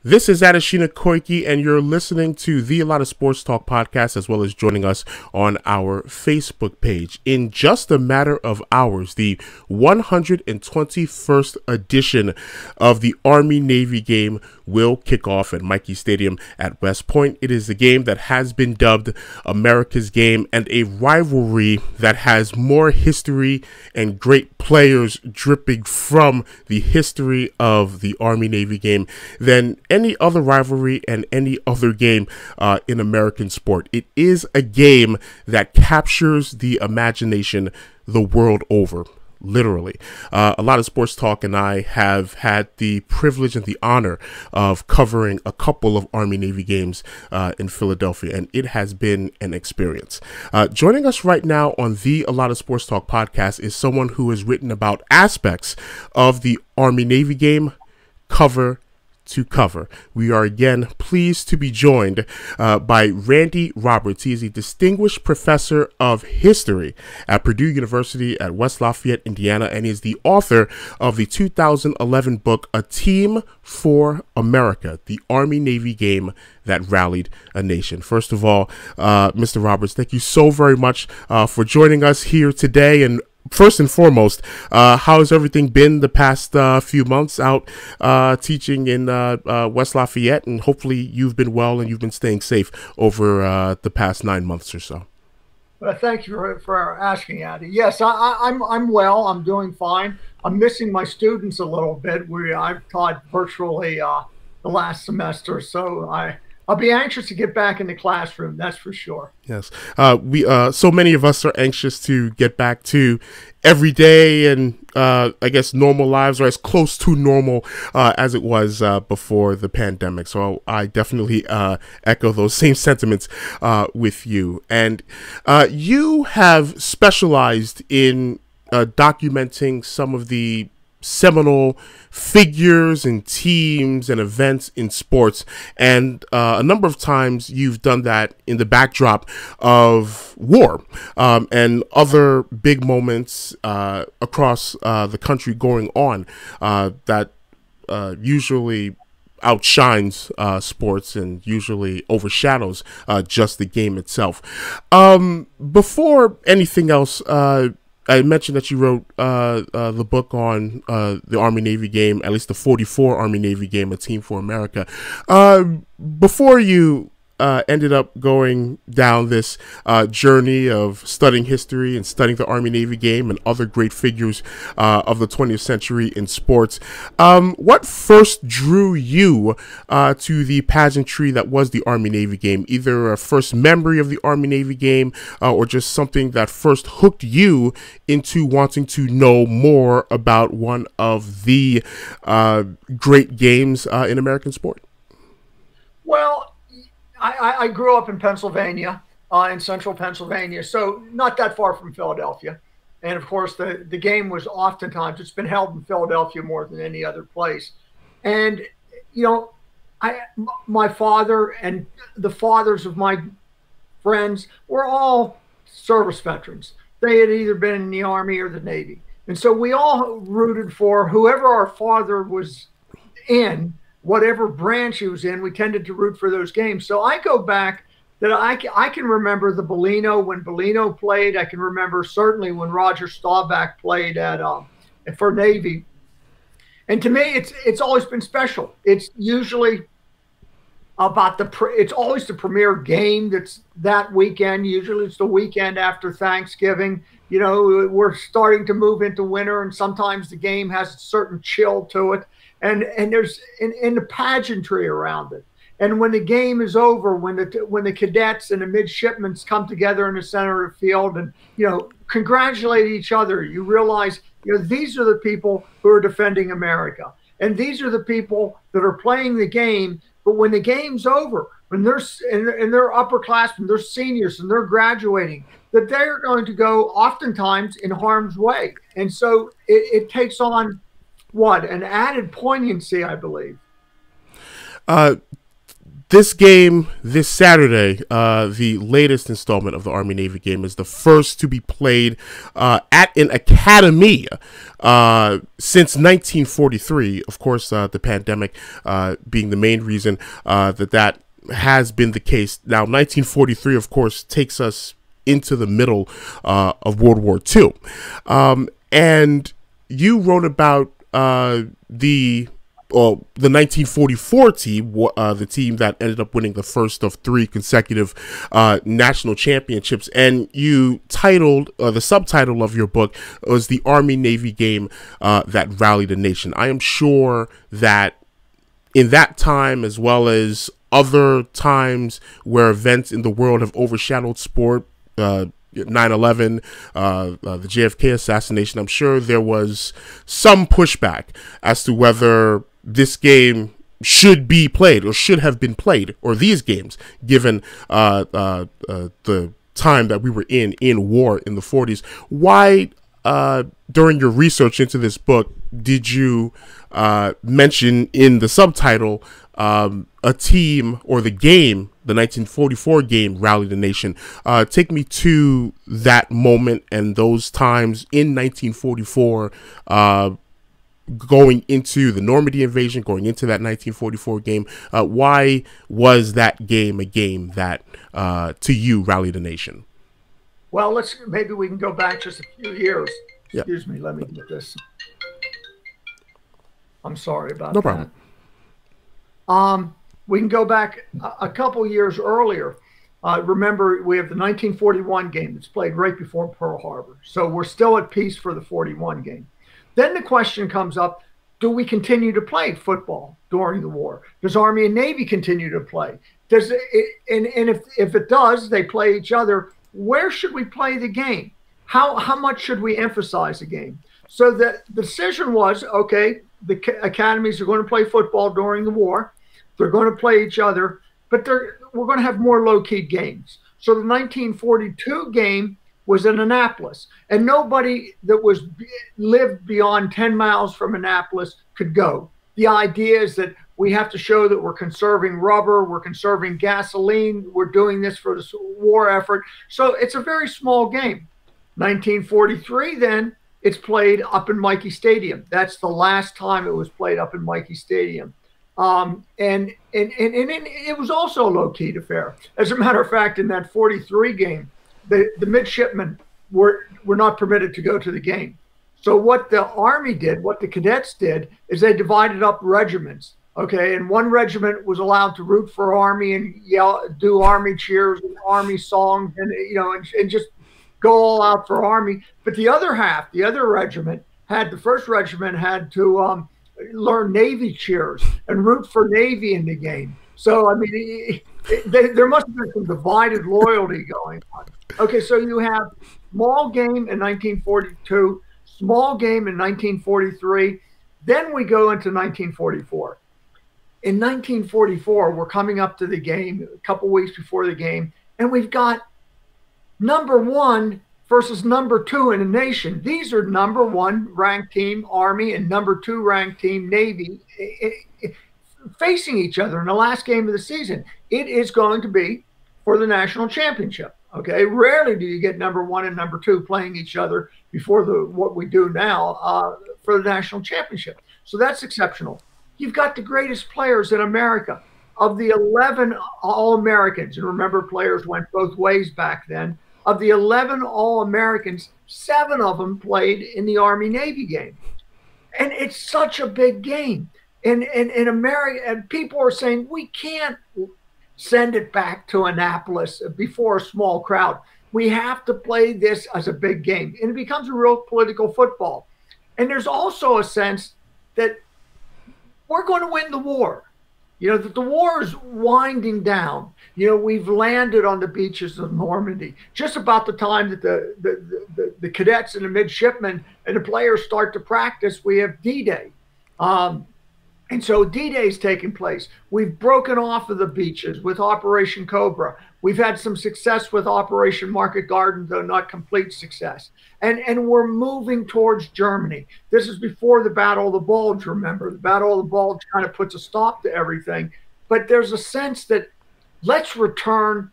This is Adeshina Koike, and you're listening to the A Lot of Sports Talk podcast, as well as joining us on our Facebook page. In just a matter of hours, the 121st edition of the Army-Navy game will kick off at Michie Stadium at West Point. It is the game that has been dubbed America's game, and a rivalry that has more history and great players dripping from the history of the Army-Navy game than any other rivalry and any other game in American sport. It is a game that captures the imagination the world over. Literally. A Lot of Sports Talk and I have had the privilege and the honor of covering a couple of Army-Navy games in Philadelphia, and it has been an experience. Joining us right now on the A Lot of Sports Talk podcast is someone who has written about aspects of the Army-Navy game cover to cover. We are again pleased to be joined by Randy Roberts. He is a distinguished professor of history at Purdue University at West Lafayette, Indiana, and is the author of the 2011 book, A Team for America, the Army-Navy Game That Rallied a Nation. First of all, Mr. Roberts, thank you so very much for joining us here today. And first and foremost, how has everything been the past few months out teaching in West Lafayette? And hopefully you've been well and you've been staying safe over the past 9 months or so. Well, thank you for asking, Addy. Yes, I'm well. I'm doing fine. I'm missing my students a little bit. I've taught virtually the last semester, so I'll be anxious to get back in the classroom, that's for sure. Yes. So many of us are anxious to get back to every day and I guess normal lives, or as close to normal as it was before the pandemic. So I definitely echo those same sentiments with you. And you have specialized in documenting some of the seminal figures and teams and events in sports, and a number of times you've done that in the backdrop of war and other big moments across the country going on that usually outshines sports and usually overshadows just the game itself. Before anything else, I mentioned that you wrote the book on the Army-Navy game, at least the 44 Army-Navy game, A Team for America. Before you ended up going down this journey of studying history and studying the Army-Navy game and other great figures of the 20th century in sports, what first drew you to the pageantry that was the Army-Navy game? Either a first memory of the Army-Navy game or just something that first hooked you into wanting to know more about one of the great games in American sport? Well, I grew up in Pennsylvania, in central Pennsylvania, so not that far from Philadelphia. And of course, the game was oftentimes, it's been held in Philadelphia more than any other place. And, you know, my father and the fathers of my friends were all service veterans. They had either been in the Army or the Navy. And so we all rooted for whoever our father was in, whatever branch he was in. We tended to root for those games. So I go back that I can remember the Bellino, when Bellino played. I can remember certainly when Roger Staubach played for Navy. And to me, it's always been special. It's usually about it's always the premier game that's that weekend. Usually it's the weekend after Thanksgiving. You know, we're starting to move into winter, and sometimes the game has a certain chill to it. And there's in the pageantry around it. And when the game is over, when the cadets and the midshipmen come together in the center of the field and, you know, congratulate each other, you realize, you know, these are the people who are defending America. And these are the people that are playing the game. But when the game's over, when they're upperclassmen, they're seniors and they're graduating, that they're going to go oftentimes in harm's way. And so it takes on an added poignancy, I believe. This game, this Saturday, the latest installment of the Army-Navy game, is the first to be played at an academy since 1943. Of course, the pandemic being the main reason that has been the case. Now, 1943, of course, takes us into the middle of World War II. And you wrote about the 1944 team, the team that ended up winning the first of 3 consecutive national championships, and you titled, the subtitle of your book was The Army-Navy Game That Rallied a Nation. I am sure that in that time, as well as other times where events in the world have overshadowed sport, 9/11, the JFK assassination, I'm sure there was some pushback as to whether this game should be played or should have been played, or these games, given the time that we were in war in the 40s. Why, during your research into this book, did you mention in the subtitle a team, or the game, the 1944 game, rallied the nation? Take me to that moment and those times in 1944, going into the Normandy invasion, going into that 1944 game. Why was that game a game that, to you, rallied a nation? Well, maybe we can go back just a few years. Yep. Excuse me, let me get this. I'm sorry about No that. problem. We can go back a couple years earlier. Remember, we have the 1941 game that's played right before Pearl Harbor. So we're still at peace for the 41 game. Then the question comes up, do we continue to play football during the war? Does Army and Navy continue to play? Does it, and if it does, they play each other. Where should we play the game? How much should we emphasize the game? So the decision was, okay, the academies are going to play football during the war. They're going to play each other, but we're going to have more low-key games. So the 1942 game was in Annapolis, and nobody that lived beyond 10 miles from Annapolis could go. The idea is that we have to show that we're conserving rubber, we're conserving gasoline, we're doing this for the war effort. So it's a very small game. 1943, then, it's played up in Michie Stadium. That's the last time it was played up in Michie Stadium. And it was also a low-key affair. As a matter of fact, in that 43 game, the midshipmen were not permitted to go to the game. So what the Army did, what the cadets did, is they divided up regiments. Okay, and one regiment was allowed to root for Army and do Army cheers and Army songs, and and just go all out for Army. But the other half, the other regiment, the first regiment had to learn Navy cheers and root for Navy in the game. So I mean, there must have been some divided loyalty going on. Okay, so you have small game in 1942, small game in 1943. Then we go into 1944. In 1944, we're coming up to the game, a couple weeks before the game, and we've got number 1 versus number 2 in the nation. These are number 1 ranked team, Army, and number 2 ranked team, Navy, facing each other in the last game of the season. It is going to be for the national championship. Okay, rarely do you get number 1 and number 2 playing each other before what we do now for the national championship. So that's exceptional. You've got the greatest players in America. Of the 11 All-Americans, and remember, players went both ways back then. Of the 11 All-Americans, 7 of them played in the Army-Navy game. And it's such a big game. And in America, and people are saying, we can't send it back to Annapolis before a small crowd. We have to play this as a big game. And it becomes a real political football. And there's also a sense that we're going to win the war. That the war is winding down. We've landed on the beaches of Normandy. Just about the time that the cadets and the midshipmen and the players start to practice, we have D-Day. And so D-Day is taking place. We've broken off of the beaches with Operation Cobra. We've had some success with Operation Market Garden, though not complete success. And we're moving towards Germany. This is before the Battle of the Bulge, remember. The Battle of the Bulge kind of puts a stop to everything. but there's a sense that let's return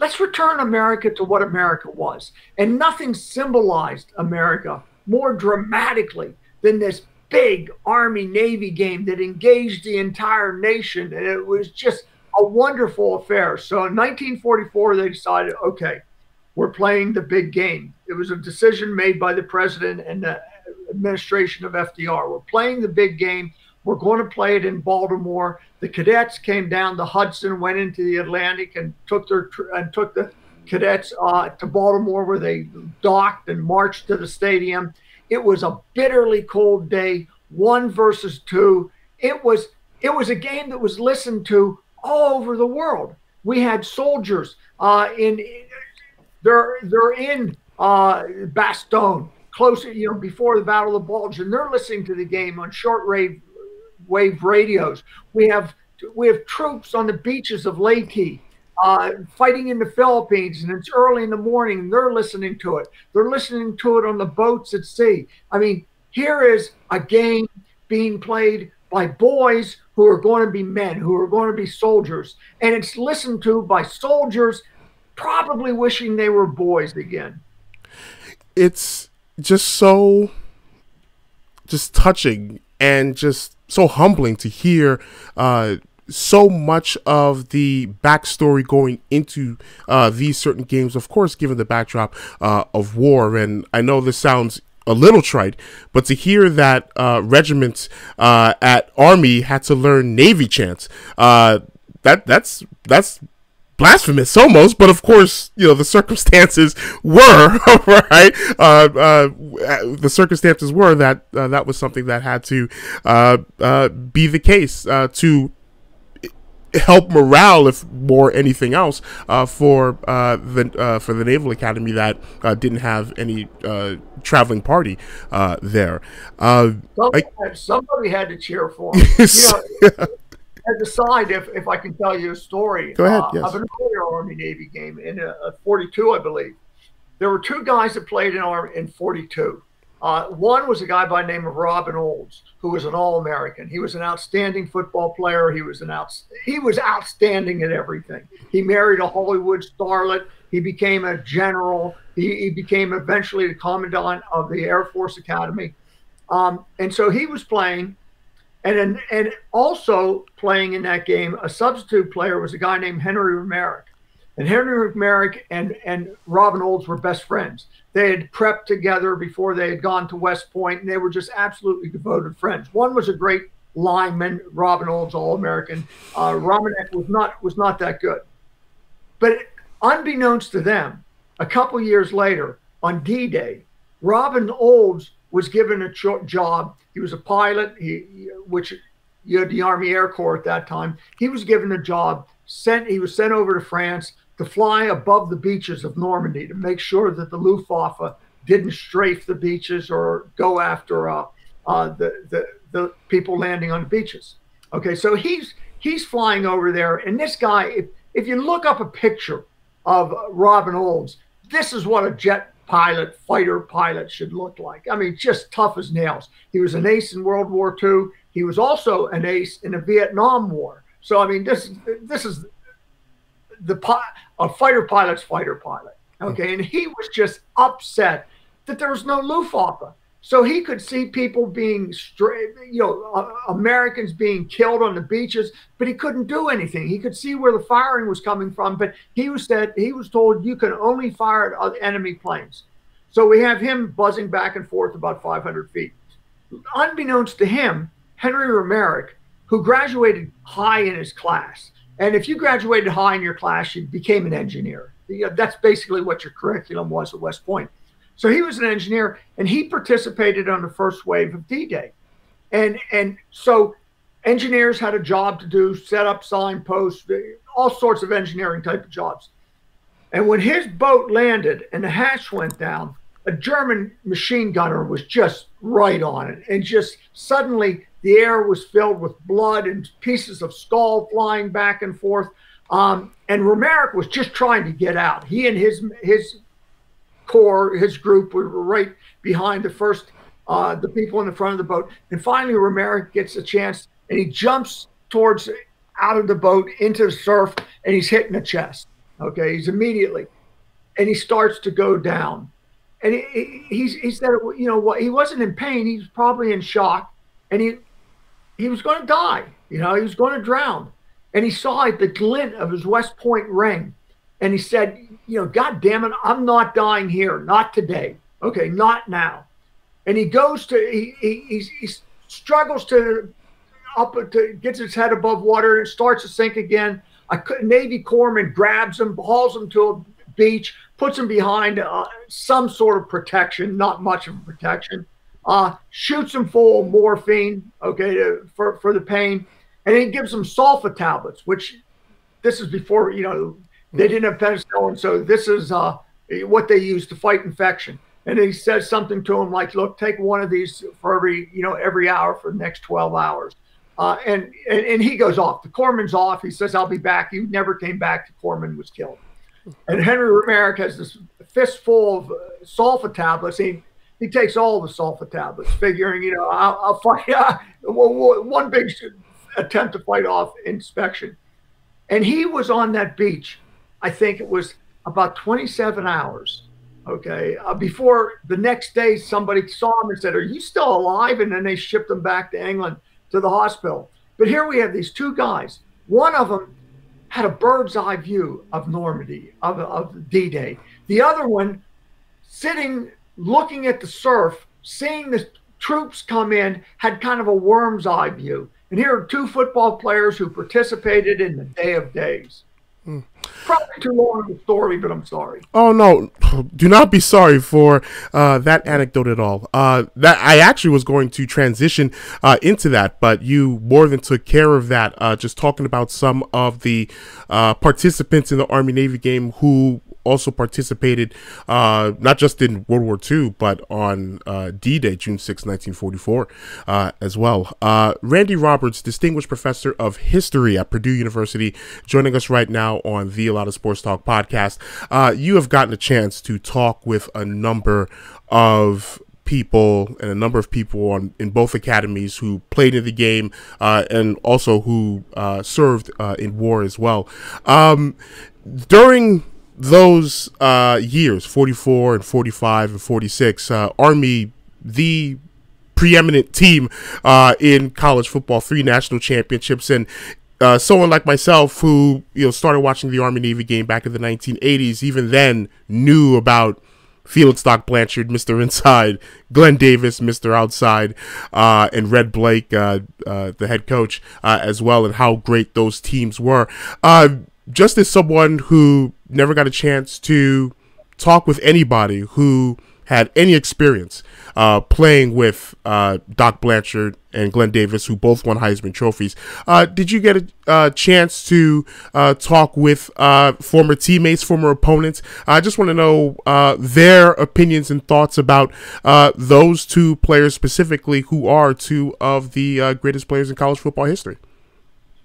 America to what America was. And nothing symbolized America more dramatically than this big Army-Navy game that engaged the entire nation. And it was just a wonderful affair. So in 1944, they decided, okay, we're playing the big game. It was a decision made by the president and the administration of FDR. We're playing the big game. We're going to play it in Baltimore. The cadets came down the Hudson, went into the Atlantic, and took the cadets to Baltimore, where they docked and marched to the stadium. It was a bitterly cold day, 1 versus 2. It was a game that was listened to all over the world. We had soldiers they're in Bastogne, close, before the Battle of the Bulge, and they're listening to the game on short-wave radios. We have troops on the beaches of Leyte fighting in the Philippines, and it's early in the morning, and they're listening to it. They're listening to it on the boats at sea. I mean, here is a game being played by boys who are going to be men, who are going to be soldiers, and it's listened to by soldiers probably wishing they were boys again. It's just touching and just so humbling to hear so much of the backstory going into these certain games, of course, given the backdrop of war. And I know this sounds a little trite, but to hear that regiments at Army had to learn Navy chants, that's blasphemous almost, but of course, the circumstances were right. The circumstances were that that was something that had to be the case to help morale, if more anything else, for the Naval Academy that didn't have any traveling party there. Somebody had to cheer for him. I decide if I can tell you a story. Go ahead. Yes. Of an earlier Army-Navy game in 42, I believe. There were 2 guys that played in 42. One was a guy by the name of Robin Olds, who was an All-American. He was an outstanding football player. He was outstanding at everything. He married a Hollywood starlet. He became a general. He became eventually the commandant of the Air Force Academy. And so he was playing. And also playing in that game, a substitute player was a guy named Henry Romerick. And Henry Romerick and Robin Olds were best friends. They had prepped together before they had gone to West Point, and they were just absolutely devoted friends. One was a great lineman, Robin Olds, All-American. Romerick was not that good. But unbeknownst to them, a couple years later, on D-Day, Robin Olds was given a job. He was a pilot, which you had the Army Air Corps at that time. He was given a job. He was sent over to France to fly above the beaches of Normandy to make sure that the Luftwaffe didn't strafe the beaches or go after the people landing on the beaches. Okay, so he's flying over there, and this guy, if you look up a picture of Robin Olds, this is what a jet fighter pilot should look like. I mean, just tough as nails. He was an ace in World War II. He was also an ace in the Vietnam War. So, I mean, this is a fighter pilot's fighter pilot. Okay, and he was just upset that there was no Luftwaffe. So he could see people being, Americans being killed on the beaches, but he couldn't do anything. He could see where the firing was coming from, but he was told you can only fire at enemy planes. So we have him buzzing back and forth about 500 feet. Unbeknownst to him, Henry Romerick, who graduated high in his class, and if you graduated high in your class, you became an engineer. That's basically what your curriculum was at West Point. So he was an engineer, and he participated on the first wave of D-Day. And so engineers had a job to do, set up signposts, all sorts of engineering type of jobs. And when his boat landed and the hatch went down, a German machine gunner was just right on it. And just suddenly the air was filled with blood and pieces of skull flying back and forth. And Romerick was just trying to get out. He and his corps, his group, were right behind the people in the front of the boat. And finally, Romerick gets a chance, and he jumps out of the boat into the surf, and he's hitting the chest. Okay, he's immediately, and he starts to go down. And he said, you know what? He wasn't in pain. He was probably in shock, and he was going to die. You know, he was going to drown. And he saw the glint of his West Point ring, and he said, you know, God damn it, I'm not dying here, not today. Okay, not now. And he goes to he struggles to gets his head above water, and it starts to sink again. A Navy corpsman grabs him, hauls him to a beach, puts him behind some sort of protection, not much of a protection, shoots him full of morphine, okay, for the pain, and then he gives him sulfa tablets, which this is before, you know, they didn't have penicillin, so this is what they use to fight infection. And he says something to him like, look, take one of these for every hour for the next 12 hours. And he goes off. The corpsman's off. He says, I'll be back. He never came back. The corpsman was killed. And Henry Romerick has this fistful of sulfa tablets. He takes all the sulfa tablets, figuring, you know, I'll fight one big attempt to fight off inspection. And he was on that beach, I think it was about 27 hours. Okay, before the next day, somebody saw him and said, are you still alive? And then they shipped him back to England to the hospital. But here we have these two guys. One of them had a bird's eye view of Normandy, of D-Day. The other one sitting, looking at the surf, seeing the troops come in, had kind of a worm's eye view. And here are two football players who participated in the Day of Days. Probably too long of a story, but I'm sorry. Oh no, do not be sorry for that anecdote at all. That I actually was going to transition into that, but you more than took care of that. Just talking about some of the participants in the Army-Navy game who also participated not just in World War II, but on D-Day, June 6, 1944, as well. Randy Roberts, Distinguished Professor of History at Purdue University, joining us right now on the A Lot of Sports Talk podcast. You have gotten a chance to talk with a number of people and a number of people in both academies who played in the game and also who served in war as well. During those years, 44 and 45 and 46, Army, the preeminent team in college football, 3 national championships, and someone like myself who started watching the Army-Navy game back in the 1980s, even then knew about Felix Doc Blanchard, Mr. Inside, Glenn Davis, Mr. Outside, and Red Blake, the head coach, as well, and how great those teams were. Just as someone who never got a chance to talk with anybody who had any experience playing with Doc Blanchard and Glenn Davis, who both won Heisman trophies, did you get a chance to talk with former teammates, former opponents? I just want to know their opinions and thoughts about those two players specifically, who are two of the greatest players in college football history.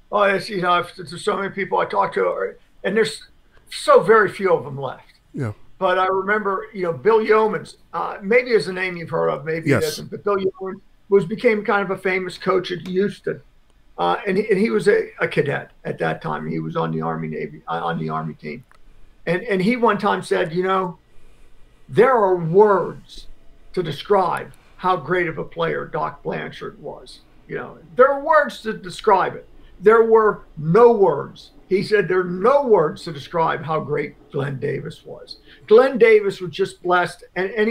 Oh, yes, there's so many people I talked to, and there's so very few of them left. Yeah. But I remember, Bill Yeomans, maybe is a name you've heard of, maybe it isn't, but Bill Yeomans became kind of a famous coach at Houston. And he was a cadet at that time. He was on the Army-Navy, on the Army team. And he one time said, there are words to describe how great of a player Doc Blanchard was. There are words to describe it. There were no words. He said there are no words to describe how great Glenn Davis was. Glenn Davis was just blessed, and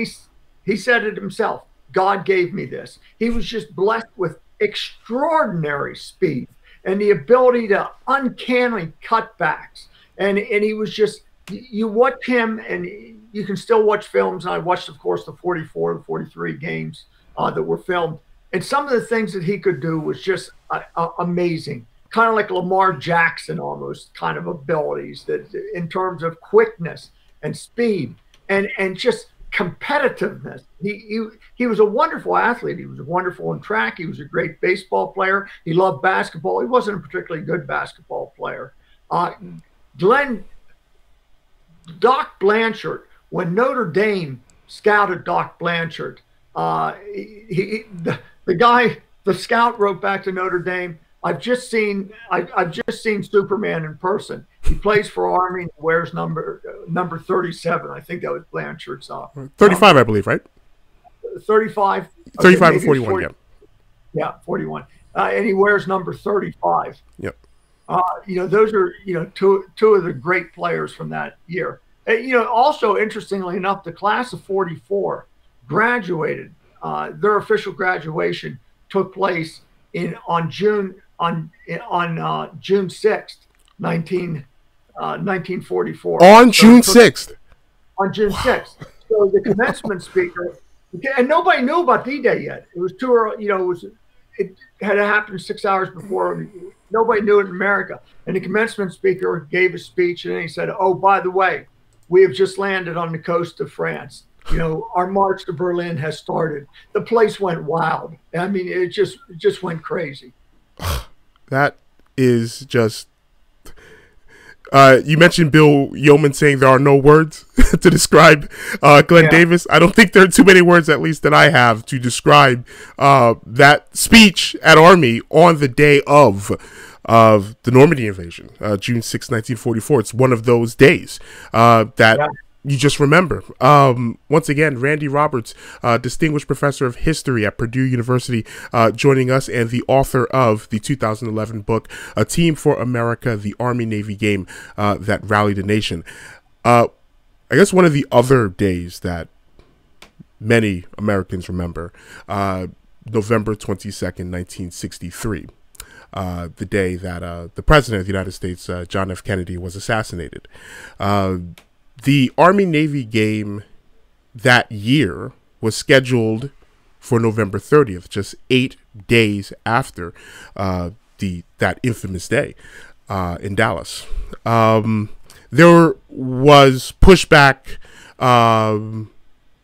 he said it himself. God gave me this. He was just blessed with extraordinary speed and the ability to uncannily cut backs. And he was just, you watch him, and you can still watch films. And I watched, of course, the 44, the 43 games that were filmed. And some of the things that he could do was just amazing. Kind of like Lamar Jackson, almost kind of abilities that in terms of quickness and speed and just competitiveness. He was a wonderful athlete. He was wonderful in track. He was a great baseball player. He loved basketball. He wasn't a particularly good basketball player. Doc Blanchard, when Notre Dame scouted Doc Blanchard, the scout wrote back to Notre Dame, I've just seen Superman in person. He plays for Army and wears number 37. I think that was Blanchard's 35, I believe, right? 35. 35 and 41, yeah. Yeah, 41. And he wears number 35. Yep. Those are, two of the great players from that year. Also, interestingly enough, the class of 44 graduated. Their official graduation took place on June 6th, 1944. On June 6th. On June 6th. So the commencement speaker, and nobody knew about D-Day yet. It was too early. It had happened 6 hours before. Nobody knew it in America. And the commencement speaker gave a speech, and then he said, "Oh, by the way, we have just landed on the coast of France. Our march to Berlin has started." The place went wild. I mean, it just went crazy. That is just. You mentioned Bill Yeoman saying there are no words to describe Glenn Davis. I don't think there are too many words, at least that I have, to describe that speech at Army on the day of the Normandy invasion, June 6, 1944. It's one of those days that you just remember. Once again, Randy Roberts, distinguished professor of history at Purdue University, joining us, and the author of the 2011 book, A Team for America, the Army-Navy Game That Rallied a Nation. I guess one of the other days that many Americans remember, November 22nd, 1963. The day that the president of the United States, John F. Kennedy, was assassinated. The Army-Navy game that year was scheduled for November 30th, just 8 days after that infamous day in Dallas. There was pushback that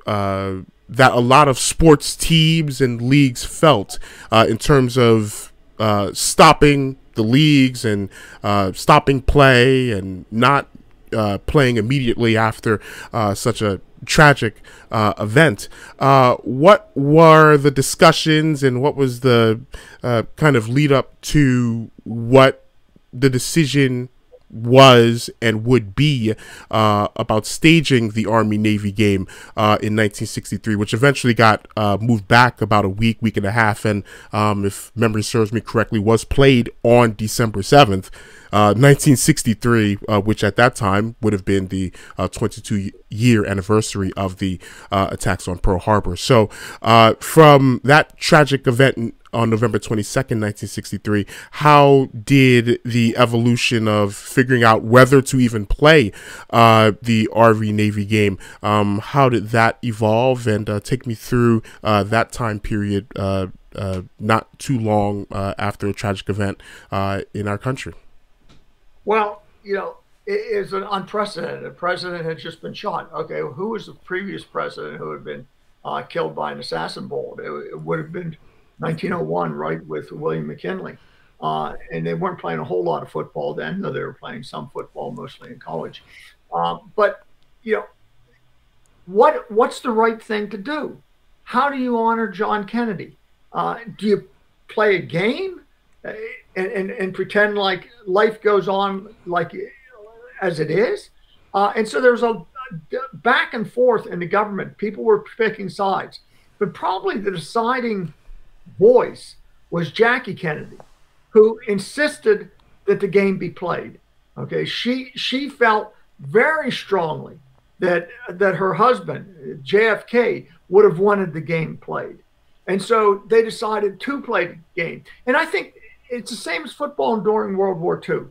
a lot of sports teams and leagues felt in terms of stopping the leagues and stopping play and not playing immediately after such a tragic event. What were the discussions, and what was the kind of lead up to what the decision was and would be about staging the Army-Navy game in 1963, which eventually got moved back about a week and a half, and if memory serves me correctly, was played on December 7th, 1963, which at that time would have been the 22-year anniversary of the attacks on Pearl Harbor. So from that tragic event on November 22nd, 1963, how did the evolution of figuring out whether to even play the Army-Navy game, how did that evolve? And take me through that time period, not too long after a tragic event in our country. Well, it is an unprecedented. The president had just been shot. Okay, who was the previous president who had been killed by an assassin bolt? It would have been 1901, right, with William McKinley. And they weren't playing a whole lot of football then, though they were playing some football, mostly in college. But what's the right thing to do? How do you honor John Kennedy? Do you play a game and pretend like life goes on like as it is? And so there's a back and forth in the government. People were picking sides, but probably the deciding voice was Jackie Kennedy, who insisted that the game be played. Okay, she felt very strongly that her husband JFK would have wanted the game played, and so they decided to play the game. And I think it's the same as football during World War II.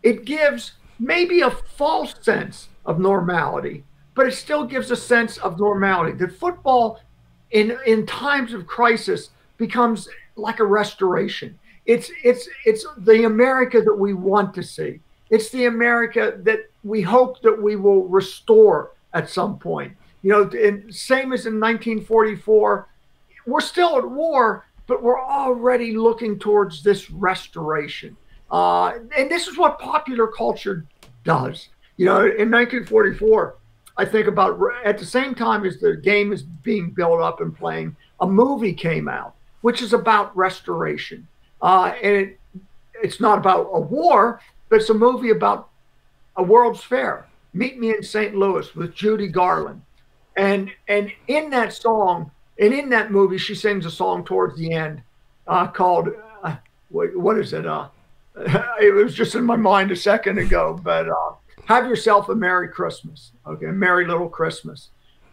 It gives maybe a false sense of normality, but it still gives a sense of normality. That football in times of crisis becomes like a restoration. It's the America that we want to see. It's the America that we hope that we will restore at some point. And same as in 1944, we're still at war, but we're already looking towards this restoration. And this is what popular culture does. In 1944, I think about at the same time as the game is being built up and playing, a movie came out, which is about restoration. And it's not about a war, but it's a movie about a World's Fair. Meet Me in St. Louis with Judy Garland. And in that song, and in that movie, she sings a song towards the end called, what is it? It was just in my mind a second ago, but Have Yourself a Merry Christmas. Okay, Merry Little Christmas.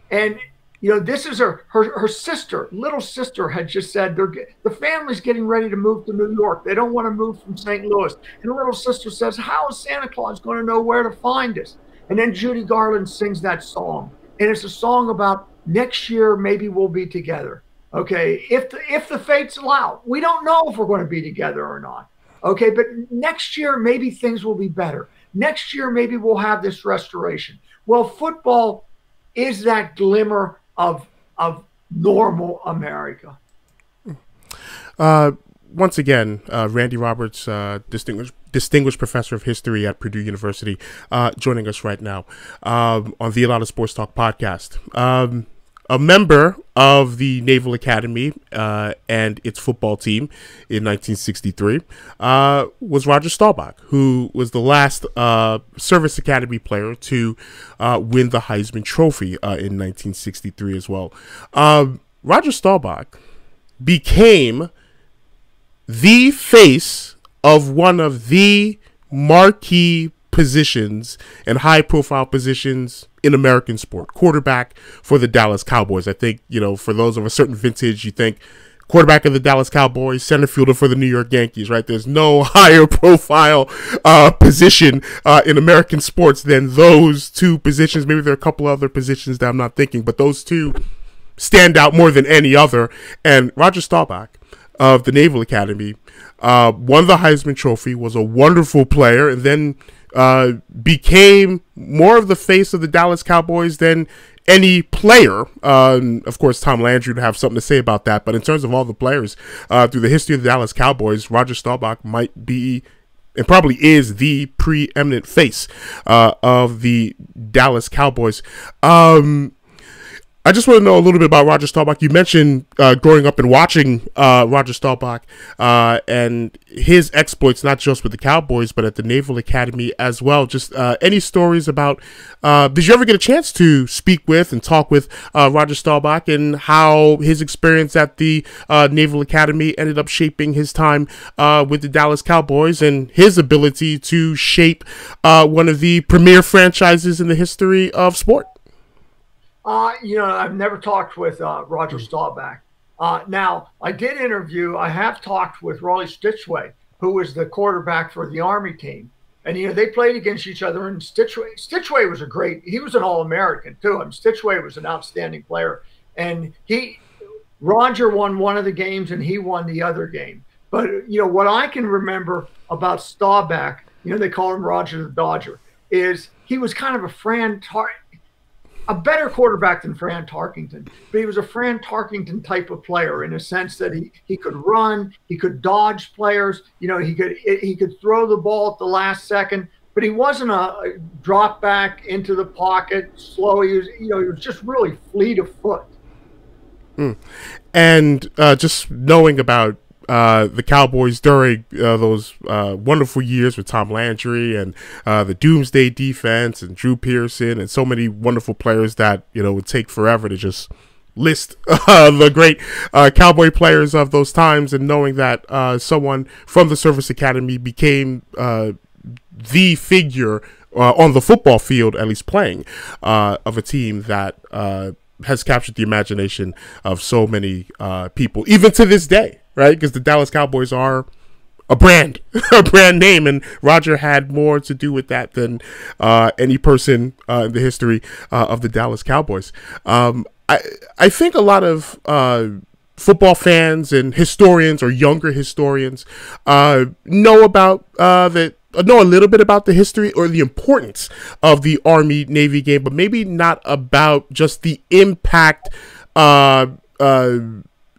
And, this is her sister, little sister had just said the family's getting ready to move to New York. They don't want to move from St. Louis. And the little sister says, how is Santa Claus going to know where to find us? And then Judy Garland sings that song. And it's a song about next year, maybe we'll be together. Okay, if the fates allow. We don't know if we're going to be together or not. Okay, but next year, maybe things will be better. Next year, maybe we'll have this restoration. Well, football is that glimmer of normal America. Once again, Randy Roberts, distinguished professor of history at Purdue University, joining us right now on the A Lot of Sports Talk podcast. A member of the Naval Academy and its football team in 1963 was Roger Staubach, who was the last Service Academy player to win the Heisman Trophy in 1963 as well. Roger Staubach became the face of one of the marquee positions and high-profile positions in American sport, quarterback for the Dallas Cowboys. I think, for those of a certain vintage, you think quarterback of the Dallas Cowboys, center fielder for the New York Yankees, right? There's no higher profile position in American sports than those two positions. Maybe there are a couple other positions that I'm not thinking, but those two stand out more than any other. And Roger Staubach of the Naval Academy won the Heisman Trophy, was a wonderful player, and then became more of the face of the Dallas Cowboys than any player. Of course, Tom Landry would have something to say about that, but in terms of all the players through the history of the Dallas Cowboys, Roger Staubach might be and probably is the preeminent face of the Dallas Cowboys. I just want to know a little bit about Roger Staubach. You mentioned growing up and watching Roger Staubach and his exploits, not just with the Cowboys, but at the Naval Academy as well. Just any stories about, did you ever get a chance to speak with and talk with Roger Staubach and how his experience at the Naval Academy ended up shaping his time with the Dallas Cowboys and his ability to shape one of the premier franchises in the history of sport? I've never talked with Roger Staubach. Now, I have talked with Rollie Stitchway, who was the quarterback for the Army team. And, they played against each other. And Stitchway was he was an All-American, too. Stitchway was an outstanding player. And Roger won one of the games and he won the other game. But, what I can remember about Staubach, they call him Roger the Dodger, is he was kind of a better quarterback than Fran Tarkington, but he was a Fran Tarkington type of player in a sense that he could run, he could dodge players, he could throw the ball at the last second, but he wasn't a drop back into the pocket slow. He was just really fleet of foot. And just knowing about the Cowboys during those wonderful years with Tom Landry and the Doomsday defense and Drew Pearson and so many wonderful players that would take forever to just list the great Cowboy players of those times, and knowing that someone from the Service Academy became the figure on the football field, at least playing, of a team that has captured the imagination of so many people, even to this day. Right, because the Dallas Cowboys are a brand name, and Roger had more to do with that than any person in the history of the Dallas Cowboys. I think a lot of football fans and historians or younger historians know a little bit about the history or the importance of the Army-Navy game, but maybe not about just the impact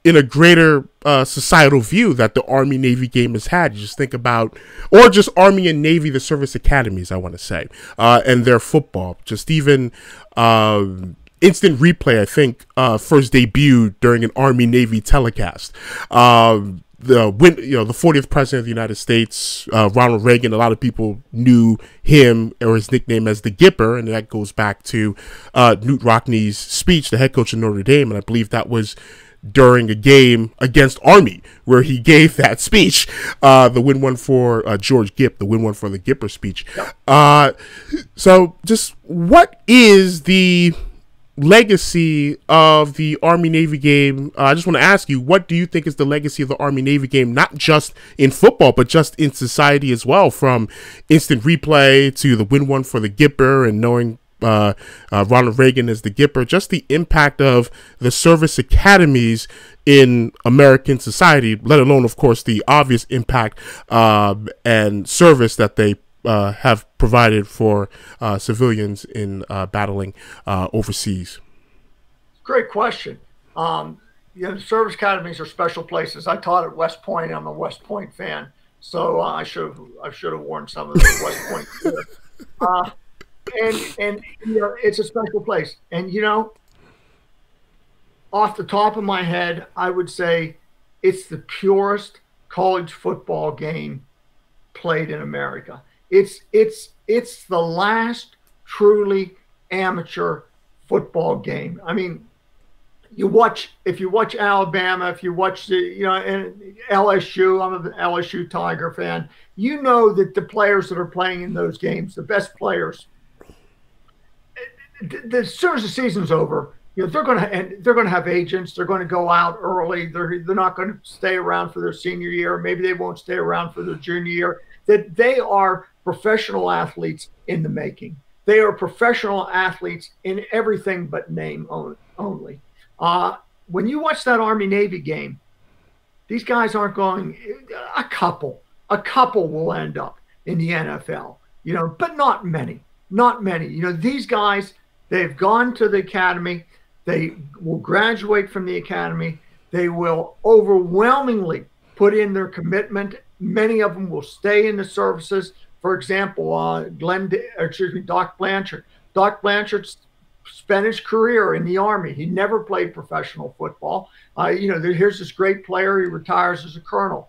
in a greater societal view that the Army-Navy game has had. You just think about, or just Army and Navy, the service academies, I want to say, and their football. Just even instant replay, I think, first debuted during an Army-Navy telecast. the 40th president of the United States, Ronald Reagan. A lot of people knew him or his nickname as the Gipper, and that goes back to Knute Rockne's speech, the head coach of Notre Dame, and I believe that was during a game against Army where he gave that speech, the win one for George Gipp, the win one for the Gipper speech. So just what is the legacy of the Army-Navy game? I just want to ask you, what do you think is the legacy of the Army-Navy game, not just in football, but just in society as well, from instant replay to the win one for the Gipper and knowing Ronald Reagan as the Gipper, just the impact of the service academies in American society, let alone, of course, the obvious impact and service that they have provided for civilians in battling overseas? Great question. The service academies are special places. I taught at West Point. I'm a West Point fan, so I should have worn some of the West Point gear. And it's a special place. And off the top of my head, I would say it's the purest college football game played in America. It's the last truly amateur football game. I mean, if you watch Alabama, if you watch and LSU, I'm an LSU Tiger fan. You know that the players that are playing in those games, the best players, as soon as the season's over, they're going to have agents. They're going to go out early. They're not going to stay around for their senior year. Maybe they won't stay around for their junior year. That they are professional athletes in the making. They are professional athletes in everything but name only. When you watch that Army-Navy game, these guys aren't going. A couple will end up in the NFL, but not many. Not many. These guys, they've gone to the academy. They will graduate from the academy. They will overwhelmingly put in their commitment. Many of them will stay in the services. For example, Doc Blanchard. Doc Blanchard spent his career in the Army. He never played professional football. Here's this great player. He retires as a colonel.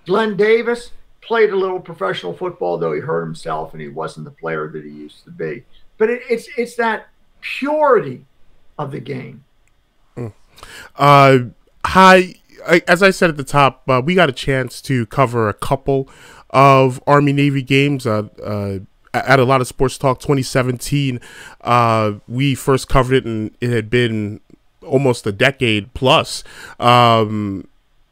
Glenn Davis played a little professional football, though he hurt himself and he wasn't the player that he used to be. But it's that purity of the game. As I said at the top, we got a chance to cover a couple of Army-Navy games at a lot of Sports Talk 2017. We first covered it, and it had been almost a decade plus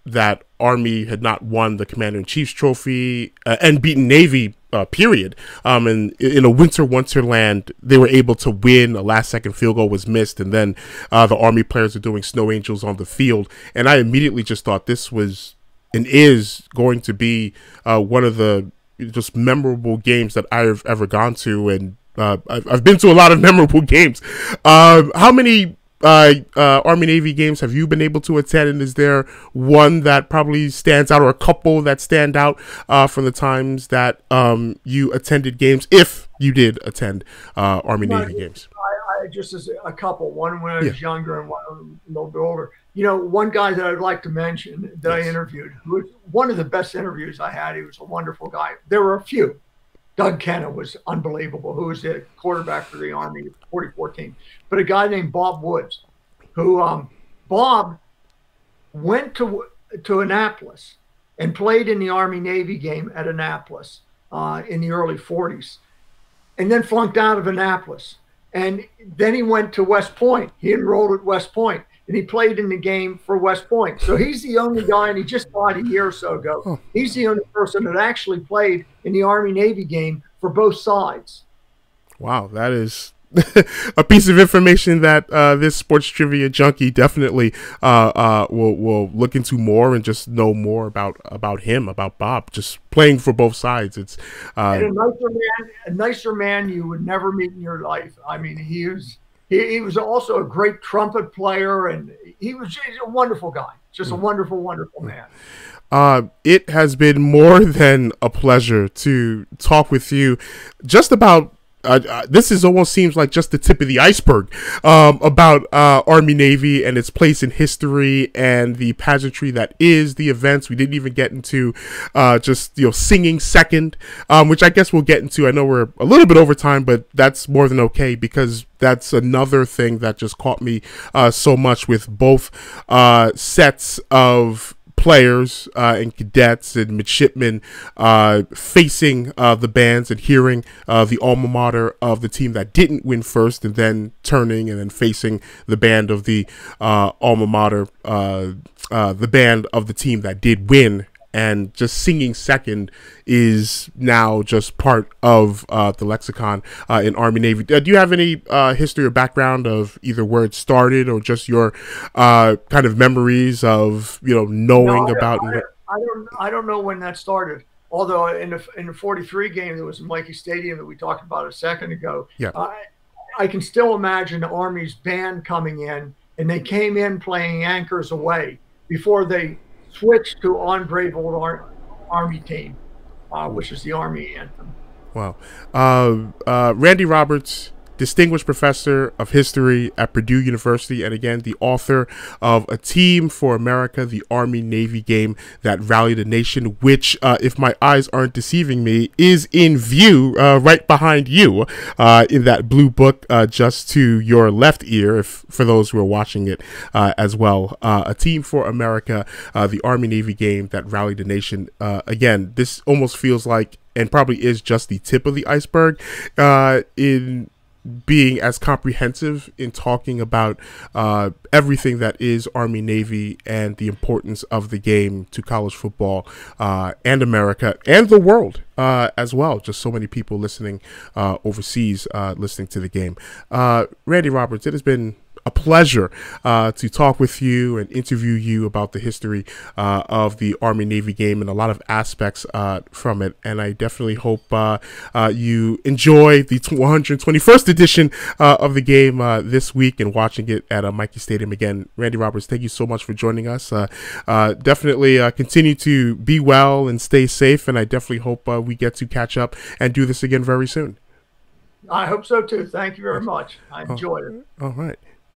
that Army had not won the Commander-in-Chief's trophy and beaten Navy, period. And in a winter wonderland, they were able to win. A last-second field goal was missed, and then the Army players are doing snow angels on the field. And I immediately just thought this was and is going to be one of the just memorable games that I've ever gone to. And I've been to a lot of memorable games. How many Army-Navy games have you been able to attend, and is there one that probably stands out, or a couple that stand out from the times that you attended games, if you did attend Army-Navy games? I just as a couple, one when I was younger and one a little bit older. One guy that I'd like to mention that I interviewed, who was one of the best interviews I had. He was a wonderful guy. There were a few. Doug Kenna was unbelievable, who was the quarterback for the Army, 40-14. But a guy named Bob Woods, who Bob went to Annapolis and played in the Army-Navy game at Annapolis in the early 40s, and then flunked out of Annapolis. And then he went to West Point. He enrolled at West Point, and he played in the game for West Point. So he's the only guy, and he just died a year or so ago. He's the only person that actually played in the Army-Navy game for both sides. Wow, that is a piece of information that this sports trivia junkie definitely will look into more and just know more about him, about Bob, just playing for both sides. It's and a nicer man you would never meet in your life. I mean, he was also a great trumpet player, and he's a wonderful guy, just a wonderful, wonderful man. It has been more than a pleasure to talk with you just about this is almost seems like just the tip of the iceberg about Army-Navy and its place in history and the pageantry that is the events. We didn't even get into just singing second, which I guess we'll get into. I know we're a little bit over time, but that's more than okay, because that's another thing that just caught me so much with both sets of players and cadets and midshipmen facing the bands and hearing the alma mater of the team that didn't win first, and then turning and then facing the band of the alma mater, the band of the team that did win. And just singing second is now just part of the lexicon in Army-Navy. Do you have any history or background of either where it started or just your kind of memories of knowing about? I don't know when that started. Although in the 43 game that was in Mikey Stadium that we talked about a second ago, yeah, I can still imagine the Army's band coming in, and they came in playing Anchors Away before they switched to On Brave Old Army Team, which is the Army anthem. Wow. Randy Roberts, distinguished professor of history at Purdue University, and again, the author of A Team for America, the Army-Navy Game That Rallied a Nation, which, if my eyes aren't deceiving me, is in view right behind you in that blue book just to your left ear, for those who are watching it as well. A Team for America, the Army-Navy Game That Rallied a Nation. Again, this almost feels like, and probably is, just the tip of the iceberg in being as comprehensive in talking about everything that is Army-Navy and the importance of the game to college football and America and the world as well. Just so many people listening overseas listening to the game. Randy Roberts, it has been a pleasure to talk with you and interview you about the history of the Army-Navy game and a lot of aspects from it. And I definitely hope you enjoy the 121st edition of the game this week and watching it at Mikey Stadium again. Randy Roberts, thank you so much for joining us. Definitely continue to be well and stay safe. And I definitely hope we get to catch up and do this again very soon. I hope so too. Thank you very much. I enjoyed it. All right.